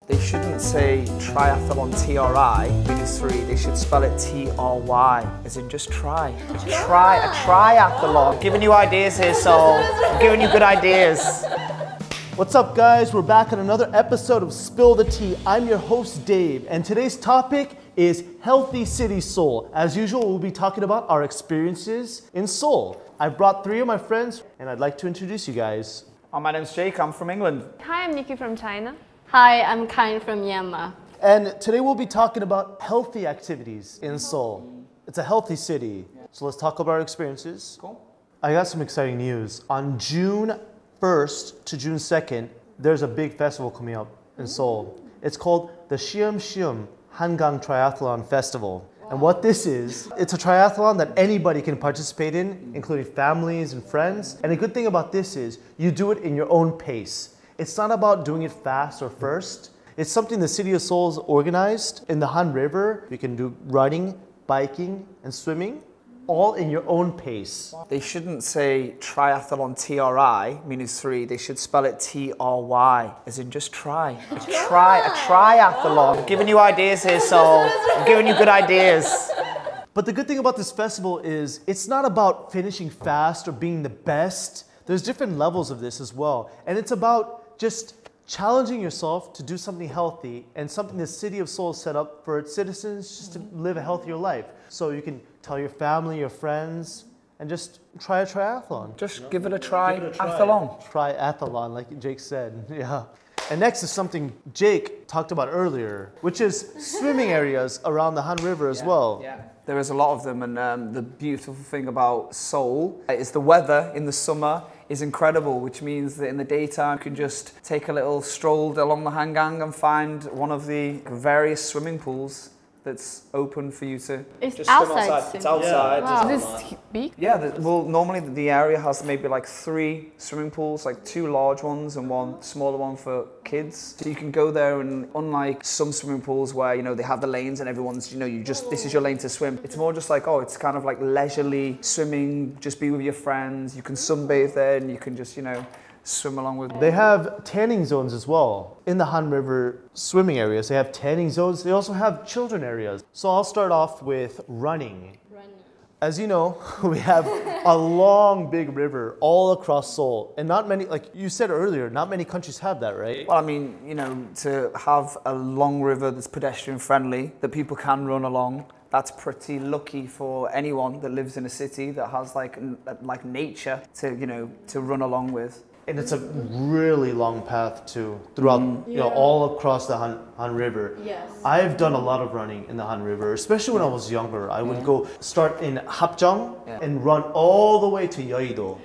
They shouldn't say triathlon T-R-I, meaning three. They should spell it T-R-Y, as in just try. A triathlon. Giving you ideas here, Seoul. I'm giving you good ideas. What's up, guys? We're back on another episode of Spill the Tea. I'm your host, Dave, and today's topic is Healthy City Seoul. As usual, we'll be talking about our experiences in Seoul. I've brought three of my friends, and I'd like to introduce you guys. Oh, my name's Jake. I'm from England. Hi, I'm Nikki from China. Hi, I'm Kain from Myanmar. And today we'll be talking about healthy activities in Seoul. It's a healthy city. So let's talk about our experiences. Cool. I got some exciting news. On June 1st to June 2nd, there's a big festival coming up in Seoul. It's called the Seoul Hangang Triathlon Festival. And what this is, it's a triathlon that anybody can participate in, including families and friends. And the good thing about this is you do it in your own pace. It's not about doing it fast or first. It's something the City of Seoul's organized in the Han River. You can do running, biking, and swimming, all in your own pace. They shouldn't say triathlon T-R-I, meaning three. They should spell it T-R-Y, as in just try. A triathlon. I'm giving you ideas here, Seoul. I'm giving you good ideas. But the good thing about this festival is it's not about finishing fast or being the best. There's different levels of this as well. And it's about just challenging yourself to do something healthy and something the City of Seoul set up for its citizens just to live a healthier life. So you can tell your family, your friends, and just try a triathlon. Just give it a try. Triathlon, like Jake said, yeah. And next is something Jake talked about earlier, which is swimming areas around the Han River as well. Yeah. There is a lot of them, and the beautiful thing about Seoul is the weather in the summer is incredible, which means that in the daytime you can just take a little stroll along the Hangang and find one of the various swimming pools that's open for you to just outside swim outside. It's outside. Wow. Is this big? Yeah, well, normally the area has maybe like 3 swimming pools, like 2 large ones and 1 smaller one for kids. So you can go there, and unlike some swimming pools where, you know, they have the lanes and everyone's, you know, this is your lane to swim. It's more just like, oh, it's kind of like leisurely swimming, just be with your friends. You can sunbathe there and you can just, you know, swim along with. They have tanning zones as well. In the Han River swimming areas, they have tanning zones. They also have children areas. So I'll start off with running. As you know, we have a long, big river all across Seoul. And not many, like you said earlier, not many countries have that, right? Well, I mean, you know, to have a long river that's pedestrian friendly, that people can run along, that's pretty lucky for anyone that lives in a city that has like nature to, you know, to run along with. And it's a really long path too, throughout, you know, all across the Han River. Yes. I've done a lot of running in the Han River, especially when I was younger. I would go start in Hapjeong and run all the way to Yeouido.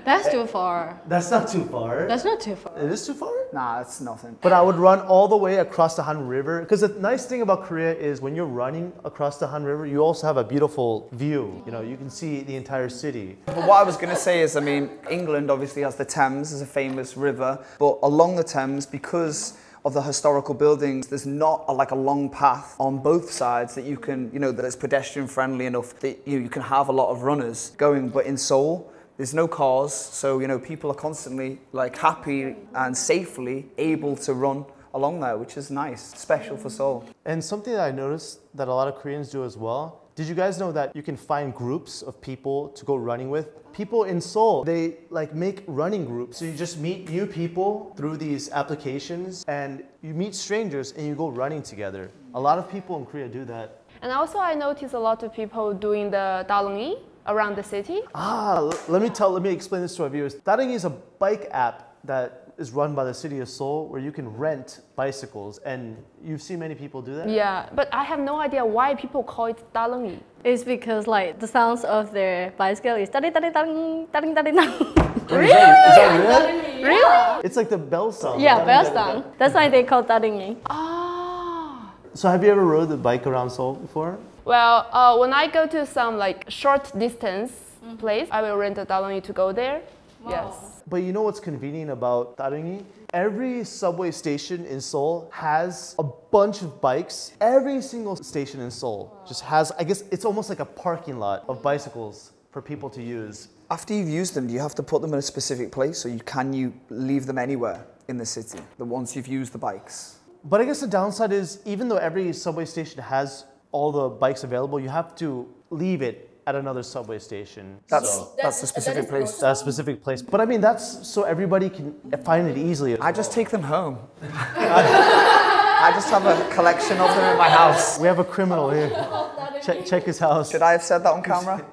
That's too far. That's not too far. That's not too far. It is too far? Nah, it's nothing. But I would run all the way across the Han River, because the nice thing about Korea is when you're running across the Han River, you also have a beautiful view. You know, you can see the entire city. But what I was going to say is, I mean, England obviously has the Thames as a famous river, but along the Thames, because of the historical buildings, there's not like a long path on both sides that you can, you know, that is pedestrian friendly enough that you can have a lot of runners going. But in Seoul, there's no cars, so, you know, people are constantly like happy and safely able to run along there, which is nice, special for Seoul. And something that I noticed that a lot of Koreans do as well, did you guys know that you can find groups of people to go running with? People in Seoul, they like make running groups. So you just meet new people through these applications and you meet strangers and you go running together. A lot of people in Korea do that. And also I noticed a lot of people doing the dalongi around the city. Let me explain this to our viewers. Darengi is a bike app that is run by the City of Seoul where you can rent bicycles, and you've seen many people do that? Yeah, but I have no idea why people call it dalongi. It's because like the sounds of their bicycle is tading tading tading tading tading tading. Really? Is that real? Really? It's like the bell sound. Yeah, bell sound. That's why they call tading. Ah. So have you ever rode the bike around Seoul before? Well, when I go to some like short distance place, I will rent a dalongi to go there. Wow. Yes. But you know what's convenient about Darengi? Every subway station in Seoul has a bunch of bikes. Every single station in Seoul just has, I guess it's almost like a parking lot of bicycles for people to use. After you've used them, do you have to put them in a specific place, or can you leave them anywhere in the city, once you've used the bikes? But I guess the downside is, even though every subway station has all the bikes available, you have to leave it at another subway station. That's the specific place. That specific place. But I mean, that's so everybody can find it easily. I just take them home. I just have a collection of them in my house. We have a criminal here. Check his house. Should I have said that on camera?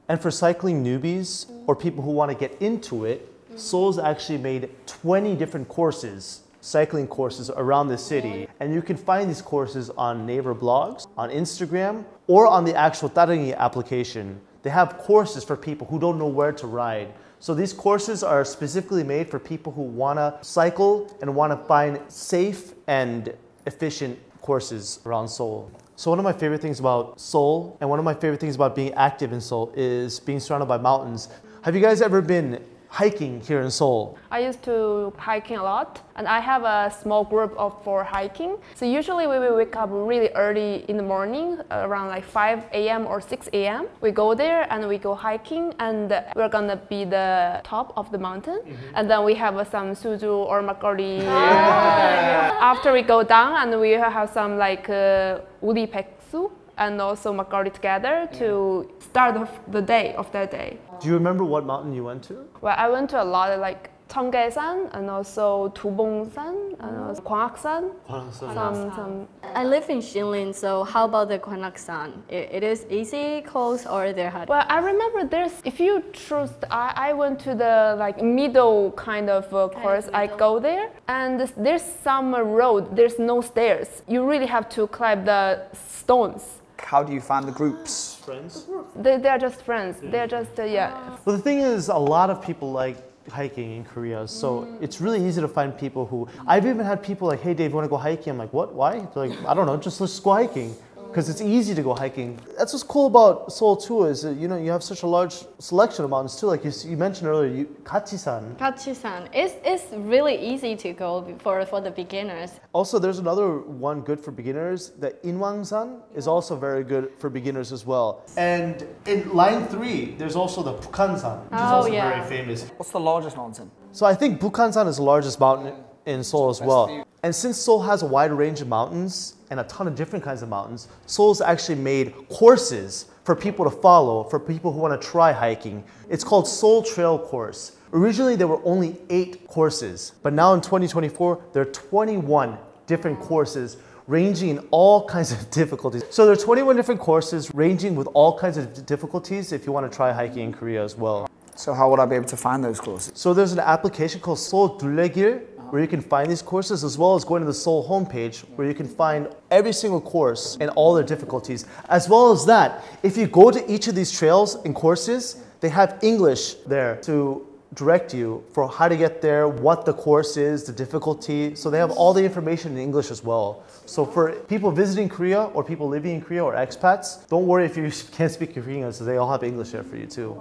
And for cycling newbies or people who want to get into it, Seoul's actually made 20 different courses, cycling courses around the city. And you can find these courses on Naver blogs, on Instagram, or on the actual Tarangi application. They have courses for people who don't know where to ride. So these courses are specifically made for people who want to cycle and want to find safe and efficient courses around Seoul. So one of my favorite things about Seoul and one of my favorite things about being active in Seoul is being surrounded by mountains. Have you guys ever been hiking here in Seoul? I used to hiking a lot, and I have a small group for hiking. So usually we will wake up really early in the morning, around like 5 a.m. or 6 a.m. We go there and we go hiking, and we're gonna be the top of the mountain. And then we have some suju or makgeolli. After we go down, and we have some like uri baeksu and also makgeolli together to start off the day of that day. Do you remember what mountain you went to? Well, I went to a lot, like Cheonggyesan and also Tubongsan and also Gwanghaksan. Some. I live in Shinlin, so how about the Gwanghaksan? It is easy, close, or they're hard? Well, I remember if you choose, I went to the like middle kind of course. I go there, and there's some road. There's no stairs. You really have to climb the stones. How do you find the groups? Friends? They're just friends. They're just, yeah. Well, the thing is, a lot of people like hiking in Korea, so it's really easy to find people who... I've even had people like, hey Dave, you want to go hiking? I'm like, what? Why? They're like, I don't know, let's go hiking. Because it's easy to go hiking. That's what's cool about Seoul too, is that, you know, you have such a large selection of mountains too. Like you mentioned earlier, Gachisan. Gachisan. It's really easy to go for the beginners. Also, there's another one good for beginners. The Inwangsan is also very good for beginners as well. And in line 3, there's also the Bukhansan, which is also very famous. What's the largest mountain? So I think Bukhansan is the largest mountain in Seoul as well. And since Seoul has a wide range of mountains and a ton of different kinds of mountains, Seoul's actually made courses for people to follow, for people who want to try hiking. It's called Seoul Trail Course. Originally, there were only 8 courses, but now in 2024, there are 21 different courses ranging in all kinds of difficulties. So there are 21 different courses ranging with all kinds of difficulties if you want to try hiking in Korea as well. So how would I be able to find those courses? So there's an application called Seoul Durlegir, where you can find these courses, as well as going to the Seoul homepage, where you can find every single course and all their difficulties. As well as that, if you go to each of these trails and courses, they have English there to direct you for how to get there, what the course is, the difficulty. So they have all the information in English as well. So for people visiting Korea or people living in Korea or expats, don't worry if you can't speak Korean, so they all have English there for you too.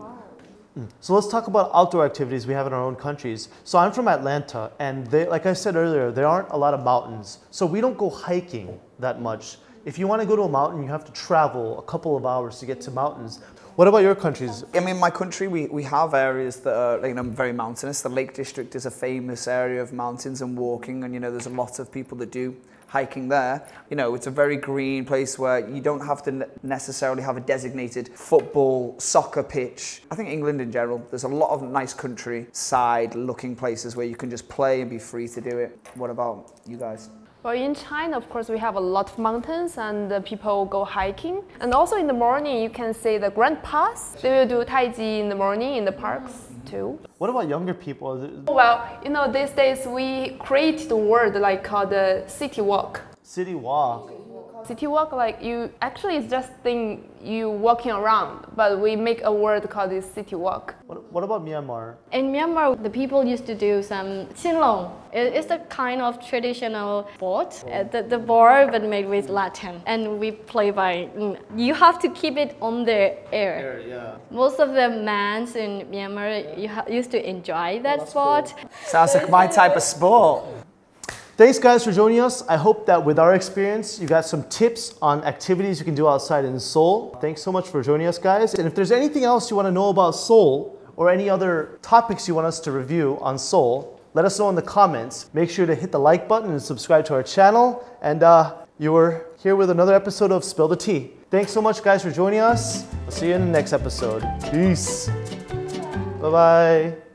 So let's talk about outdoor activities we have in our own countries. So I'm from Atlanta, and like I said earlier, there aren't a lot of mountains. So we don't go hiking that much. If you want to go to a mountain, you have to travel a couple of hours to get to mountains. What about your countries? I mean, my country, we have areas that are, you know, very mountainous. The Lake District is a famous area of mountains and walking, and, you know, there's a lot of people that do hiking there. You know, it's a very green place where you don't have to necessarily have a designated football, soccer pitch. I think England in general, there's a lot of nice countryside looking places where you can just play and be free to do it. What about you guys? Well, in China, of course, we have a lot of mountains and people go hiking. And also in the morning, you can see the Grand Pass. They will do Taiji in the morning in the parks too. What about younger people? Well, you know, these days we created a word like called the city walk. City walk. City walk, like you actually it's just thing you walking around, but we make a word called this city walk. What about Myanmar? In Myanmar, the people used to do some Sinlong. It's a kind of traditional sport. The board, but made with Latin. And we play by, you have to keep it on the air. Yeah. Most of the men in Myanmar used to enjoy that sport. Cool. Sounds like my type of sport. Thanks guys for joining us. I hope that with our experience, you got some tips on activities you can do outside in Seoul. Thanks so much for joining us, guys. And if there's anything else you want to know about Seoul or any other topics you want us to review on Seoul, Let us know in the comments. Make sure to hit the like button and subscribe to our channel. And you were here with another episode of Spill the Tea. Thanks so much, guys, for joining us. We'll see you in the next episode. Peace. Bye-bye.